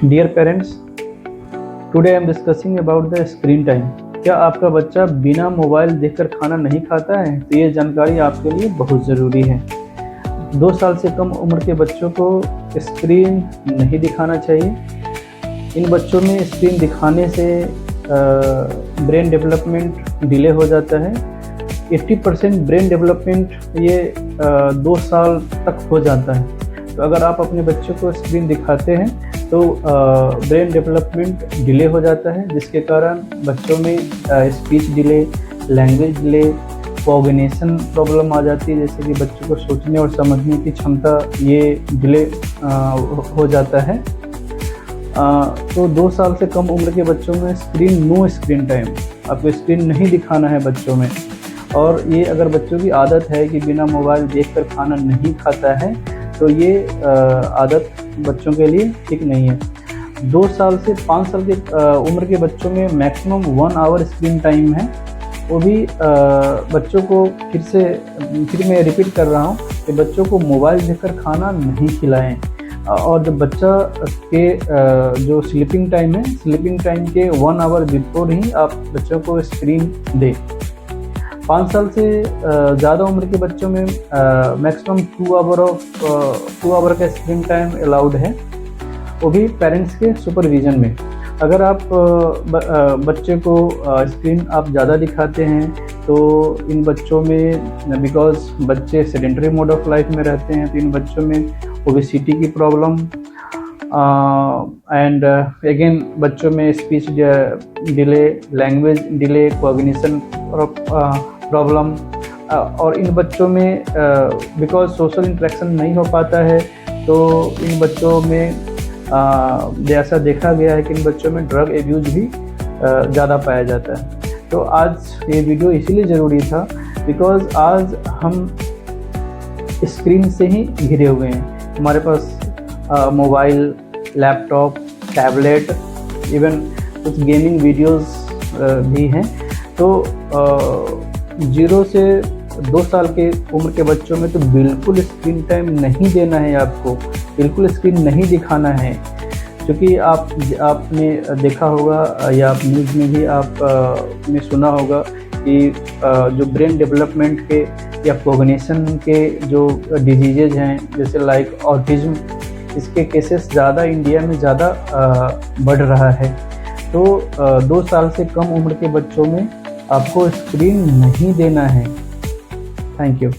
Dear parents, today I am discussing about the screen time. क्या आपका बच्चा बिना मोबाइल देखकर खाना नहीं खाता है? तो ये जानकारी आपके लिए बहुत ज़रूरी है। 2 साल से कम उम्र के बच्चों को स्क्रीन नहीं दिखाना चाहिए। इन बच्चों में स्क्रीन दिखाने से ब्रेन डेवलपमेंट डिले हो जाता है। 80% ब्रेन डेवलपमेंट ये 2 साल तक हो जाता है। तो अगर आप अपने बच्चों को स्क्रीन दिखाते हैं तो ब्रेन डेवलपमेंट डिले हो जाता है, जिसके कारण बच्चों में speech delay, language delay, coordination problem आ जाती है, जैसे कि बच्चों को सोचने और समझने की क्षमता ये डिले हो जाता है। तो 2 साल से कम उम्र के बच्चों में नो स्क्रीन टाइम, आपको स्क्रीन नहीं दिखाना है बच्चों में। और ये अगर बच्चों की आदत है कि बिना मोबाइल देखकर खाना नहीं खाता है, तो ये आदत बच्चों के लिए ठीक नहीं है। 2 साल से 5 साल के उम्र के बच्चों में मैक्सिमम 1 आवर स्क्रीन टाइम है। वो भी बच्चों को फिर मैं रिपीट कर रहा हूँ कि बच्चों को मोबाइल देखकर खाना नहीं खिलाएं। और जब बच्चा के जो स्लीपिंग टाइम है, स्लीपिंग टाइम के 1 आवर बिफोर ही आप बच्चों को स्क्रीन दें। 5 साल से ज़्यादा उम्र के बच्चों में मैक्सिमम 2 आवर का स्क्रीन टाइम अलाउड है, वो भी पेरेंट्स के सुपरविज़न में। अगर आप बच्चे को स्क्रीन आप ज़्यादा दिखाते हैं तो इन बच्चों में, बिकॉज बच्चे सेडेंटरी मोड ऑफ लाइफ में रहते हैं, तो इन बच्चों में ओबेसिटी की प्रॉब्लम एंड अगेन बच्चों में speech delay, language delay, coordination problem. और इन बच्चों में बिकॉज सोशल इंटरेक्शन नहीं हो पाता है, तो इन बच्चों में जैसा देखा गया है कि इन बच्चों में ड्रग एब्यूज भी ज़्यादा पाया जाता है। तो आज ये वीडियो इसीलिए ज़रूरी था बिकॉज आज हम स्क्रीन से ही घिरे हुए हैं। हमारे पास मोबाइल, लैपटॉप, टैबलेट, इवन कुछ गेमिंग वीडियोस भी हैं। तो 0 से 2 साल के उम्र के बच्चों में तो बिल्कुल स्क्रीन टाइम नहीं देना है, आपको बिल्कुल स्क्रीन नहीं दिखाना है। क्योंकि आपने देखा होगा या आप न्यूज़ में भी आपने सुना होगा कि जो ब्रेन डेवलपमेंट के या कोऑर्डिनेशन के जो डिजीज़ेज हैं, जैसे लाइक ऑटिज़म, इसके केसेस ज़्यादा इंडिया में ज़्यादा बढ़ रहा है। तो 2 साल से कम उम्र के बच्चों में आपको स्क्रीन नहीं देना है। Thank you.